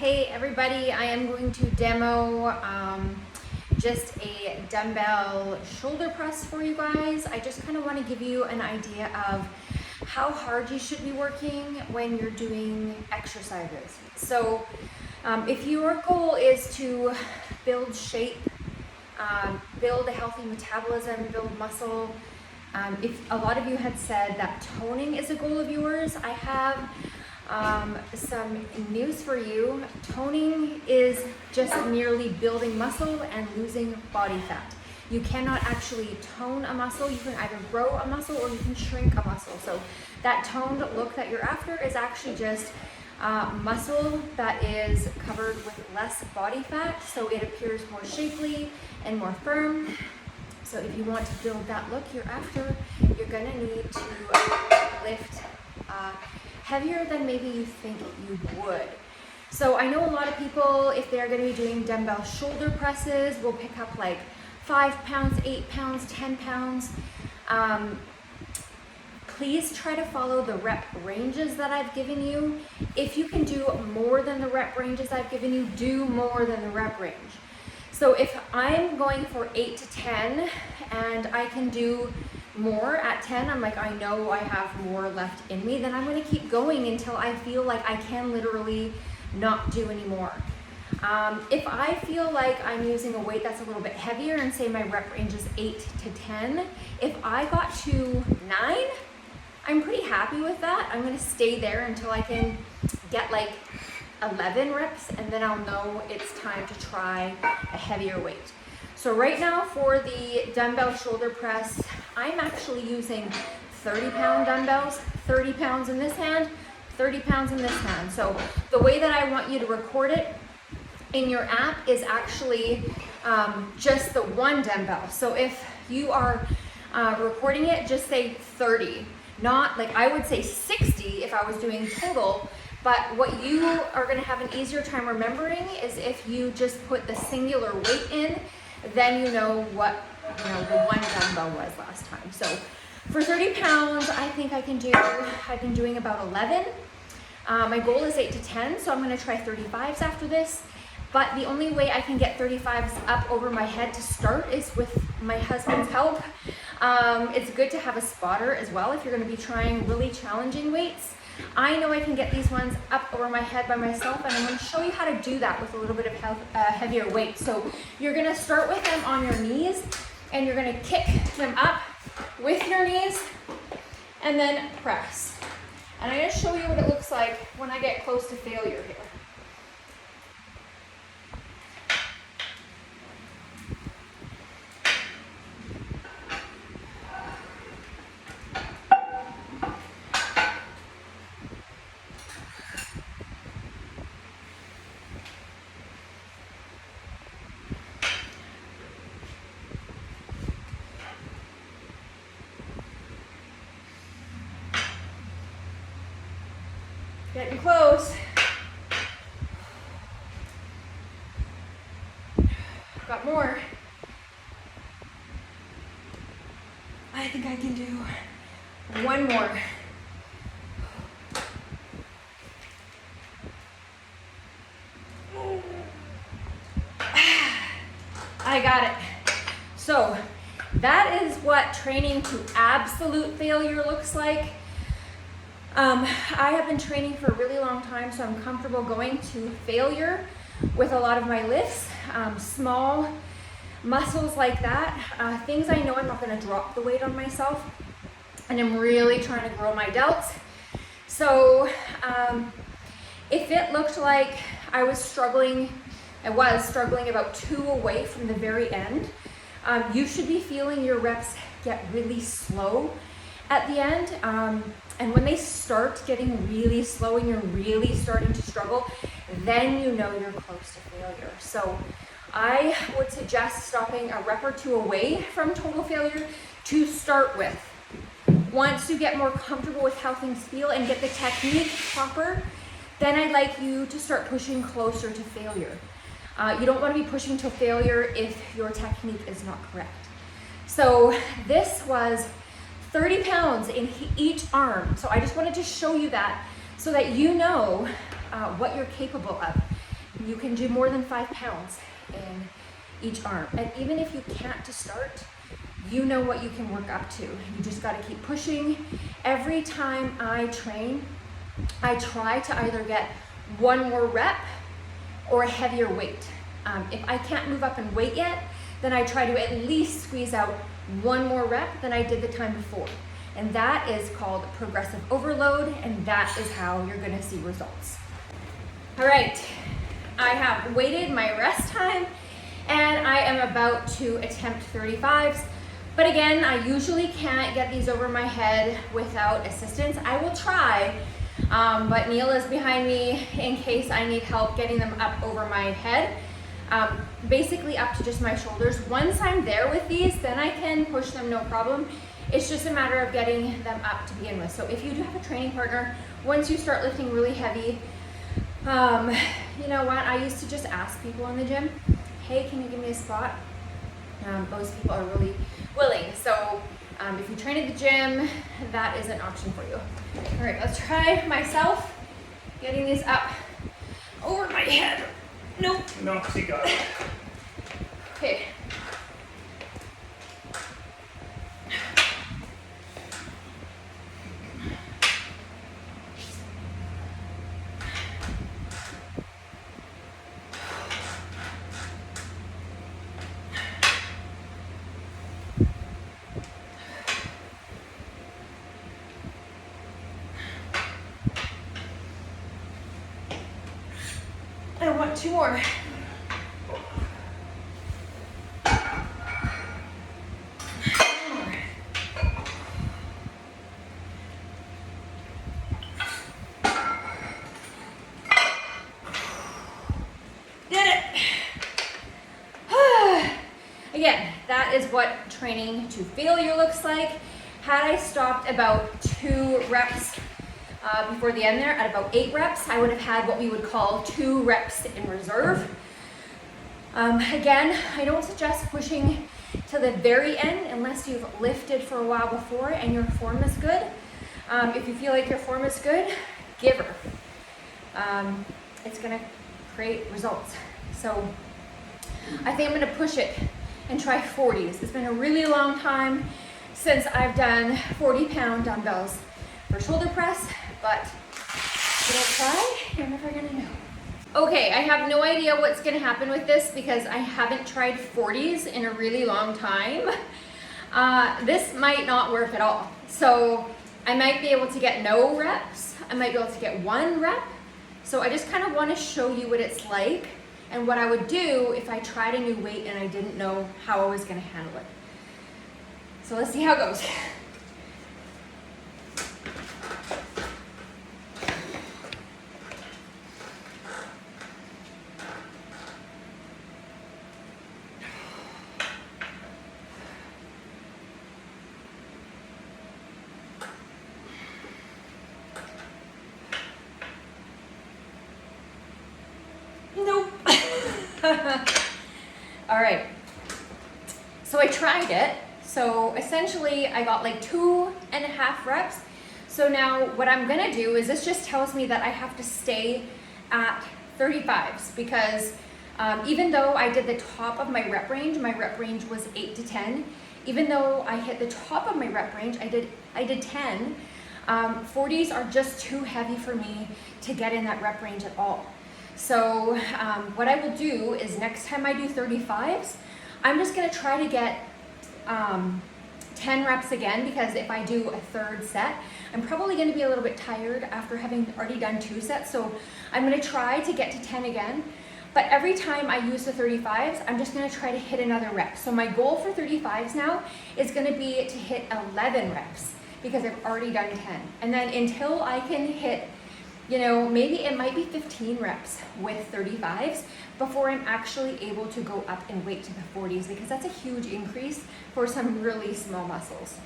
Hey everybody, I am going to demo just a dumbbell shoulder press for you guys. I just kind of want to give you an idea of how hard you should be working when you're doing exercises. So if your goal is to build shape, build a healthy metabolism, build muscle, if a lot of you had said that toning is a goal of yours, I have some news for you. Toning is just merely building muscle and losing body fat. You cannot actually tone a muscle. You can either grow a muscle or you can shrink a muscle. So that toned look that you're after is actually just muscle that is covered with less body fat, so it appears more shapely and more firm. So if you want to build that look you're after, you're gonna need to lift heavier than maybe you think you would. So I know a lot of people, if they're going to be doing dumbbell shoulder presses, will pick up like 5 pounds, 8 pounds, 10 pounds. Please try to follow the rep ranges that I've given you. If you can do more than the rep ranges I've given you, do more than the rep range. So if I'm going for 8 to 10 and I can do more at 10, I'm like, I know I have more left in me, then I'm going to keep going until I feel like I can literally not do any more. If I feel like I'm using a weight that's a little bit heavier and say my rep range is 8 to 10, if I got to 9, I'm pretty happy with that. I'm going to stay there until I can get like 11 reps, and then I'll know it's time to try a heavier weight. So right now for the dumbbell shoulder press, I'm actually using 30-pound dumbbells, 30 pounds in this hand, 30 pounds in this hand. So the way that I want you to record it in your app is actually just the one dumbbell. So if you are recording it, just say 30, not like I would say 60 if I was doing total. But what you are going to have an easier time remembering is if you just put the singular weight in, then you know what the one dumbbell was last time. So for 30 pounds, I think I've been doing about 11. My goal is 8 to 10, so I'm going to try 35s after this. But the only way I can get 35s up over my head to start is with my husband's help. It's good to have a spotter as well if you're going to be trying really challenging weights. I know I can get these ones up over my head by myself, and I'm going to show you how to do that with a little bit of heavier weight. So you're going to start with them on your knees, and you're going to kick them up with your knees, and then press. And I'm going to show you what it looks like when I get close to failure here. Getting close. Got more. I think I can do one more. I got it. So that is what training to absolute failure looks like. I have been training for a really long time, so I'm comfortable going to failure with a lot of my lifts. Small muscles like that, things I know I'm not going to drop the weight on myself, and I'm really trying to grow my delts. So if it looked like I was struggling about 2 away from the very end, you should be feeling your reps get really slow at the end. And when they start getting really slow and you're really starting to struggle, then you know you're close to failure. So I would suggest stopping a rep or 2 away from total failure to start with. Once you get more comfortable with how things feel and get the technique proper, then I'd like you to start pushing closer to failure. You don't want to be pushing to failure if your technique is not correct. So this was 30 pounds in each arm. So I just wanted to show you that so that you know what you're capable of. you can do more than 5 pounds in each arm. And even if you can't to start, you know what you can work up to. You just got to keep pushing. Every time I train, I try to either get one more rep or a heavier weight. If I can't move up in weight yet, then I try to at least squeeze out one more rep than I did the time before. And that is called progressive overload, and that is how you're gonna see results. All right, I have waited my rest time, and I am about to attempt 35s. But again, I usually can't get these over my head without assistance. I will try, but Neil is behind me in case I need help getting them up over my head. Basically up to just my shoulders. Once I'm there with these, then I can push them no problem. It's just a matter of getting them up to begin with. So if you do have a training partner, once you start lifting really heavy, you know what, I used to just ask people in the gym, hey, can you give me a spot? Most people are really willing. So if you train at the gym, that is an option for you. All right, let's try myself getting these up over my head. Nope. No, she got it. Okay. I want 2 more. Did it. Again, that is what training to failure looks like. Had I stopped about 2 reps before the end there, at about 8 reps, I would have had what we would call 2 reps in reserve. Again, I don't suggest pushing to the very end unless you've lifted for a while before and your form is good. If you feel like your form is good, give her. It's gonna create results. So I think I'm gonna push it and try 40s. It's been a really long time since I've done 40-pound dumbbells for shoulder press, but if you don't try, you're never gonna know. Okay, I have no idea what's gonna happen with this because I haven't tried 40s in a really long time. This might not work at all. So I might be able to get no reps. I might be able to get 1 rep. So I just kind of want to show you what it's like and what I would do if I tried a new weight and I didn't know how I was going to handle it. So let's see how it goes. Nope. All right. So I tried it. So essentially I got like 2.5 reps. So now what I'm gonna do is this just tells me that I have to stay at 35s because even though I did the top of my rep range was 8 to 10. Even though I hit the top of my rep range, I did 10. 40s are just too heavy for me to get in that rep range at all. So what I will do is next time I do 35s, I'm just gonna try to get 10 reps again because if I do a 3rd set, I'm probably gonna be a little bit tired after having already done 2 sets. So I'm gonna try to get to 10 again. But every time I use the 35s, I'm just gonna try to hit another rep. So my goal for 35s now is gonna be to hit 11 reps because I've already done 10. And then until I can hit, you know, maybe it might be 15 reps with 35s before I'm actually able to go up in weight to the 40s because that's a huge increase for some really small muscles.